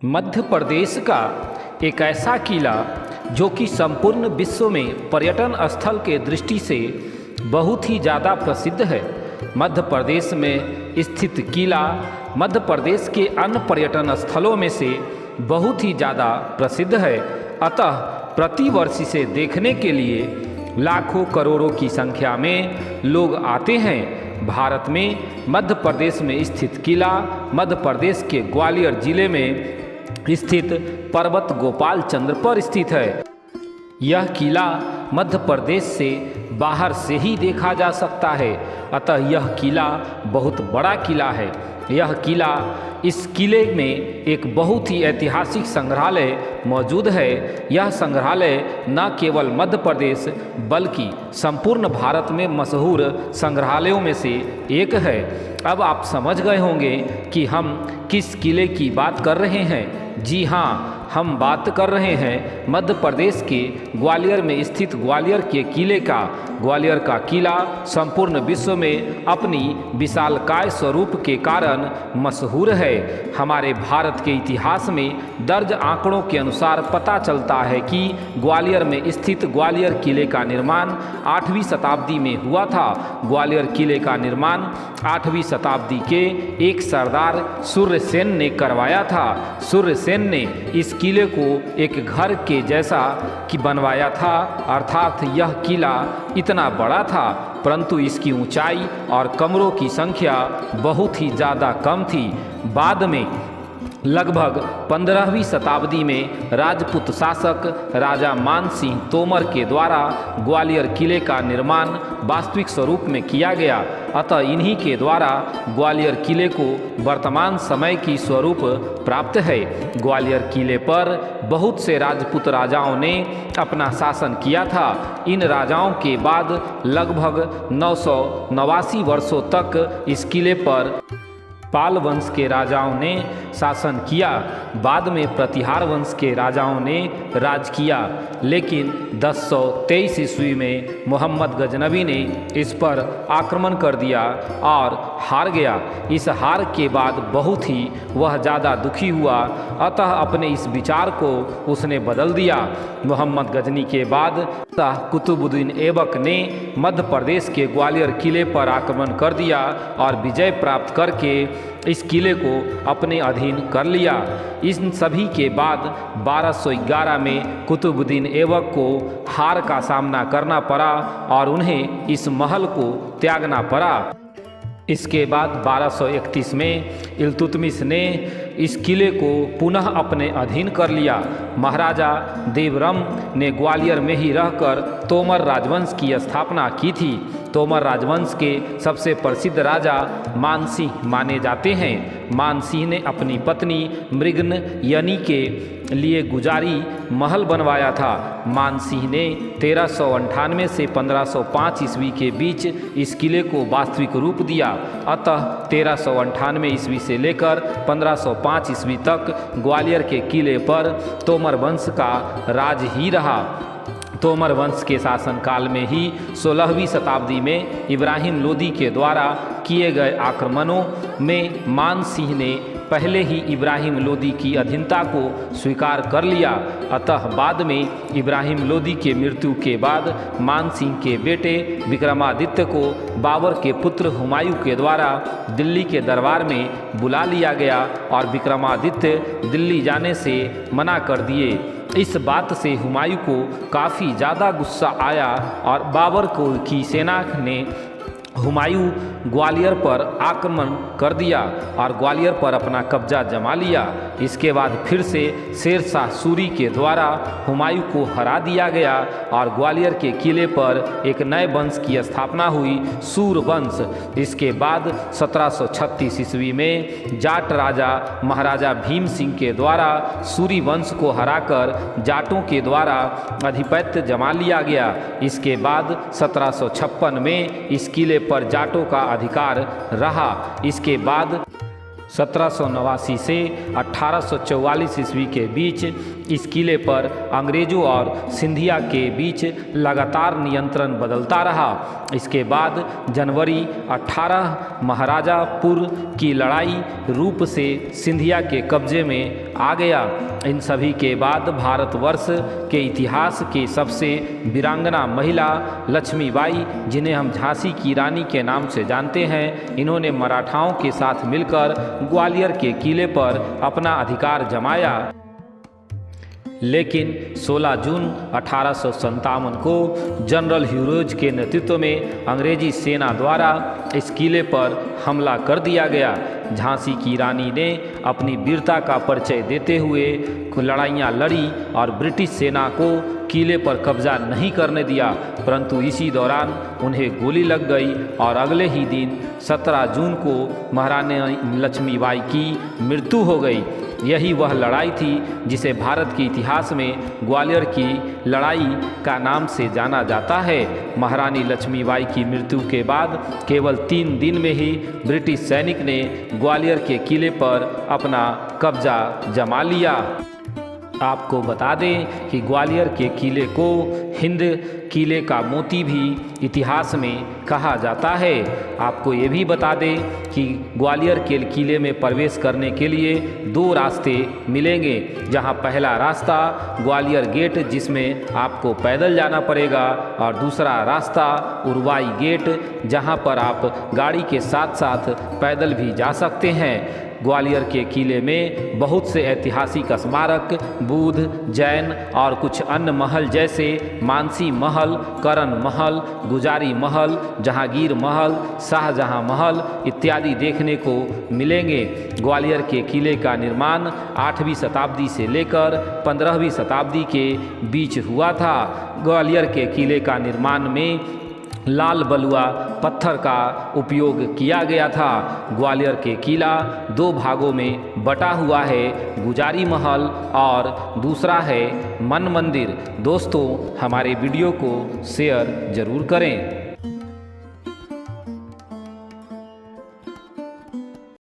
मध्य प्रदेश का एक ऐसा किला जो कि संपूर्ण विश्व में पर्यटन स्थल के दृष्टि से बहुत ही ज़्यादा प्रसिद्ध है। मध्य प्रदेश में स्थित किला मध्य प्रदेश के अन्य पर्यटन स्थलों में से बहुत ही ज़्यादा प्रसिद्ध है। अतः प्रतिवर्ष इसे देखने के लिए लाखों करोड़ों की संख्या में लोग आते हैं। भारत में मध्य प्रदेश में स्थित किला मध्य प्रदेश के ग्वालियर जिले में स्थित पर्वत गोपाल चंद्र पर स्थित है। यह किला मध्य प्रदेश से बाहर से ही देखा जा सकता है। अतः यह किला बहुत बड़ा किला है। यह किला इस किले में एक बहुत ही ऐतिहासिक संग्रहालय मौजूद है। यह संग्रहालय न केवल मध्य प्रदेश बल्कि संपूर्ण भारत में मशहूर संग्रहालयों में से एक है। अब आप समझ गए होंगे कि हम किस किले की बात कर रहे हैं। जी हाँ, हम बात कर रहे हैं मध्य प्रदेश के ग्वालियर में स्थित ग्वालियर के किले का। ग्वालियर का किला संपूर्ण विश्व में अपनी विशालकाय स्वरूप के कारण मशहूर है। हमारे भारत के इतिहास में दर्ज आंकड़ों के अनुसार पता चलता है कि ग्वालियर में स्थित ग्वालियर किले का निर्माण 8वीं शताब्दी में हुआ था। ग्वालियर किले का निर्माण 8वीं शताब्दी के एक सरदार सूर्यसेन ने करवाया था। सूर्यसेन ने इस किले को एक घर के जैसा कि बनवाया था, अर्थात यह किला इतना बड़ा था परंतु इसकी ऊंचाई और कमरों की संख्या बहुत ही ज़्यादा कम थी। बाद में लगभग 15वीं शताब्दी में राजपूत शासक राजा मान सिंह तोमर के द्वारा ग्वालियर किले का निर्माण वास्तविक स्वरूप में किया गया। अतः इन्हीं के द्वारा ग्वालियर किले को वर्तमान समय की स्वरूप प्राप्त है। ग्वालियर किले पर बहुत से राजपूत राजाओं ने अपना शासन किया था। इन राजाओं के बाद लगभग 989 वर्षों तक इस किले पर पाल वंश के राजाओं ने शासन किया। बाद में प्रतिहार वंश के राजाओं ने राज किया, लेकिन 1023 ईस्वी में मोहम्मद गजनबी ने इस पर आक्रमण कर दिया और हार गया। इस हार के बाद बहुत ही वह ज़्यादा दुखी हुआ, अतः अपने इस विचार को उसने बदल दिया। मोहम्मद गजनी के बाद शाह कुतुबुद्दीन ऐबक ने मध्य प्रदेश के ग्वालियर किले पर आक्रमण कर दिया और विजय प्राप्त करके इस किले को अपने अधीन कर लिया। इन सभी के बाद 1211 में कुतुबुद्दीन ऐबक को हार का सामना करना पड़ा और उन्हें इस महल को त्यागना पड़ा। इसके बाद 1231 में इल्तुतमिश ने इस किले को पुनः अपने अधीन कर लिया। महाराजा देवरम ने ग्वालियर में ही रहकर तोमर राजवंश की स्थापना की थी। तोमर राजवंश के सबसे प्रसिद्ध राजा मानसिंह माने जाते हैं। मानसिंह ने अपनी पत्नी मृगनयनी के लिए गुजारी महल बनवाया था। मानसिंह ने 1398 से 1505 ईस्वी के बीच इस किले को वास्तविक रूप दिया। अतः 1398 ईस्वी से लेकर 1505 ईस्वी तक ग्वालियर के किले पर तोमर वंश का राज ही रहा। तोमर वंश के शासनकाल में ही 16वीं शताब्दी में इब्राहिम लोदी के द्वारा किए गए आक्रमणों में मान सिंह ने पहले ही इब्राहिम लोदी की अधीनता को स्वीकार कर लिया। अतः बाद में इब्राहिम लोदी के मृत्यु के बाद मान सिंह के बेटे विक्रमादित्य को बाबर के पुत्र हुमायूं के द्वारा दिल्ली के दरबार में बुला लिया गया और विक्रमादित्य दिल्ली जाने से मना कर दिए। इस बात से हुमायूं को काफ़ी ज़्यादा गुस्सा आया और बाबर की सेना ने हुमायूं ग्वालियर पर आक्रमण कर दिया और ग्वालियर पर अपना कब्जा जमा लिया। इसके बाद फिर से शेर शाह सूरी के द्वारा हुमायूं को हरा दिया गया और ग्वालियर के किले पर एक नए वंश की स्थापना हुई, सूर वंश। इसके बाद 1736 ईस्वी में जाट राजा महाराजा भीम सिंह के द्वारा सूरी वंश को हराकर जाटों के द्वारा आधिपत्य जमा लिया गया। इसके बाद 1756 में इस किले पर जाटों का अधिकार रहा। इसके बाद 1789 से 1844 ईस्वी के बीच इस किले पर अंग्रेजों और सिंधिया के बीच लगातार नियंत्रण बदलता रहा। इसके बाद जनवरी 18 महाराजापुर की लड़ाई रूप से सिंधिया के कब्जे में आ गया। इन सभी के बाद भारतवर्ष के इतिहास के सबसे वीरांगना महिला लक्ष्मीबाई, जिन्हें हम झांसी की रानी के नाम से जानते हैं, इन्होंने मराठाओं के साथ मिलकर ग्वालियर के किले पर अपना अधिकार जमाया। लेकिन 16 जून 1857 को जनरल ह्यूरोज के नेतृत्व में अंग्रेजी सेना द्वारा इस किले पर हमला कर दिया गया। झांसी की रानी ने अपनी वीरता का परिचय देते हुए लड़ाइयाँ लड़ी और ब्रिटिश सेना को किले पर कब्जा नहीं करने दिया, परंतु इसी दौरान उन्हें गोली लग गई और अगले ही दिन 17 जून को महारानी लक्ष्मीबाई की मृत्यु हो गई। यही वह लड़ाई थी जिसे भारत के इतिहास में ग्वालियर की लड़ाई का नाम से जाना जाता है। महारानी लक्ष्मीबाई की मृत्यु के बाद केवल 3 दिन में ही ब्रिटिश सैनिक ने ग्वालियर के किले पर अपना कब्जा जमा लिया। आपको बता दें कि ग्वालियर के किले को हिंद किले का मोती भी इतिहास में कहा जाता है। आपको ये भी बता दें कि ग्वालियर के किले में प्रवेश करने के लिए 2 रास्ते मिलेंगे, जहां पहला रास्ता ग्वालियर गेट, जिसमें आपको पैदल जाना पड़ेगा, और दूसरा रास्ता उरवाई गेट, जहां पर आप गाड़ी के साथ साथ पैदल भी जा सकते हैं। ग्वालियर के किले में बहुत से ऐतिहासिक स्मारक, बुद्ध, जैन और कुछ अन्य महल जैसे मानसी महल, करण महल, गुजारी महल, जहांगीर महल, शाहजहां महल इत्यादि देखने को मिलेंगे। ग्वालियर के किले का निर्माण 8वीं शताब्दी से लेकर 15वीं शताब्दी के बीच हुआ था। ग्वालियर के किले का निर्माण में लाल बलुआ पत्थर का उपयोग किया गया था। ग्वालियर के किला 2 भागों में बटा हुआ है, गुजारी महल और दूसरा है मन मंदिर। दोस्तों, हमारे वीडियो को शेयर जरूर करें।